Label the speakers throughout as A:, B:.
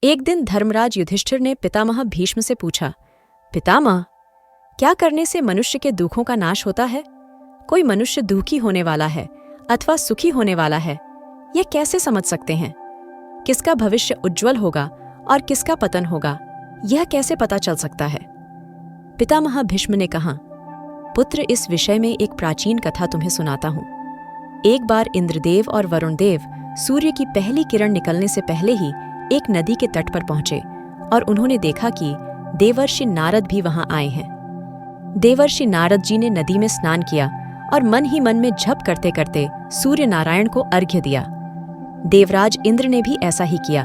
A: एक दिन धर्मराज युधिष्ठिर ने पितामह भीष्म से पूछा, पितामह, क्या करने से मनुष्य के दुखों का नाश होता है? कोई मनुष्य दुखी होने वाला है अथवा सुखी होने वाला है, यह कैसे समझ सकते हैं? किसका भविष्य उज्जवल होगा और किसका पतन होगा, यह कैसे पता चल सकता है? पितामह भीष्म ने कहा, पुत्र, इस विषय में एक प्राचीन कथा तुम्हें सुनाता हूं। एक बार इंद्रदेव और वरुणदेव सूर्य की पहली किरण निकलने से पहले ही एक नदी के तट पर पहुंचे और उन्होंने देखा कि देवर्षि नारद भी वहां आए हैं। देवर्षि नारद जी ने नदी में स्नान किया और मन ही मन में जप करते करते सूर्य नारायण को अर्घ्य दिया। देवराज इंद्र ने भी ऐसा ही किया।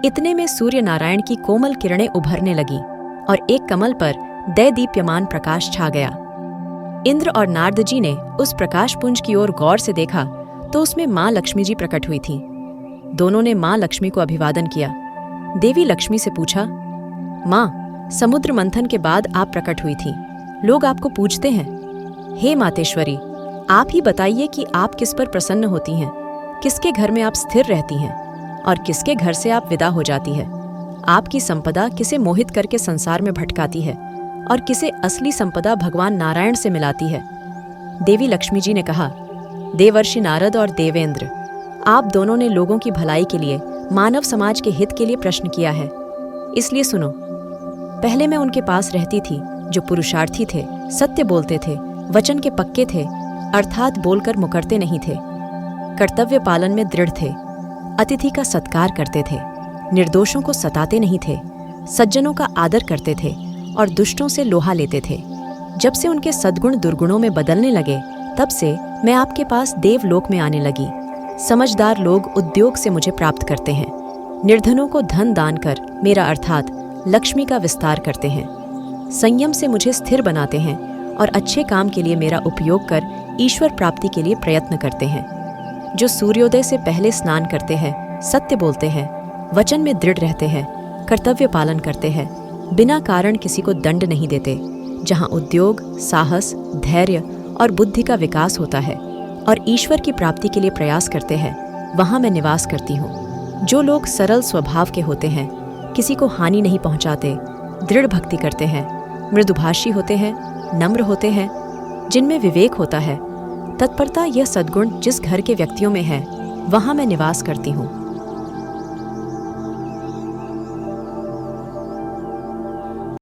A: इतने में सूर्य नारायण की कोमल किरणें उभरने लगी और एक कमल पर दैदीप्यमान प्रकाश छा गया। इंद्र और नारद जी ने उस प्रकाश पुंज की ओर गौर से देखा तो उसमें मां लक्ष्मी जी प्रकट हुई थीं। दोनों ने मां लक्ष्मी को अभिवादन किया। देवी लक्ष्मी से पूछा, मां, समुद्र मंथन के बाद आप प्रकट हुई थी, लोग आपको पूछते हैं। हे मातेश्वरी, आप ही बताइए कि आप किस पर प्रसन्न होती हैं, किसके घर में आप स्थिर रहती हैं और किसके घर से आप विदा हो जाती है। आपकी संपदा किसे मोहित करके संसार में भटकाती है और किसे असली संपदा भगवान नारायण से मिलाती है। देवी लक्ष्मी जी ने कहा, देवर्षि नारद और देवेंद्र, आप दोनों ने लोगों की भलाई के लिए, मानव समाज के हित के लिए प्रश्न किया है, इसलिए सुनो। पहले मैं उनके पास रहती थी जो पुरुषार्थी थे, सत्य बोलते थे, वचन के पक्के थे, अर्थात बोलकर मुकरते नहीं थे, कर्तव्य पालन में दृढ़ थे, अतिथि का सत्कार करते थे, निर्दोषों को सताते नहीं थे, सज्जनों का आदर करते थे और दुष्टों से लोहा लेते थे। जब से उनके सद्गुण दुर्गुणों में बदलने लगे, तब से मैं आपके पास देवलोक में आने लगी। समझदार लोग उद्योग से मुझे प्राप्त करते हैं, निर्धनों को धन दान कर मेरा अर्थात लक्ष्मी का विस्तार करते हैं, संयम से मुझे स्थिर बनाते हैं और अच्छे काम के लिए मेरा उपयोग कर ईश्वर प्राप्ति के लिए प्रयत्न करते हैं। जो सूर्योदय से पहले स्नान करते हैं, सत्य बोलते हैं, वचन में दृढ़ रहते हैं, कर्तव्य पालन करते हैं, बिना कारण किसी को दंड नहीं देते, जहाँ उद्योग, साहस, धैर्य और बुद्धि का विकास होता है और ईश्वर की प्राप्ति के लिए प्रयास करते हैं, वहाँ मैं निवास करती हूँ। जो लोग सरल स्वभाव के होते हैं, किसी को हानि नहीं पहुँचाते, दृढ़ भक्ति करते हैं, मृदुभाषी होते हैं, नम्र होते हैं, जिनमें विवेक होता है, तत्परता, यह सद्गुण जिस घर के व्यक्तियों में है, वहाँ मैं निवास करती हूँ।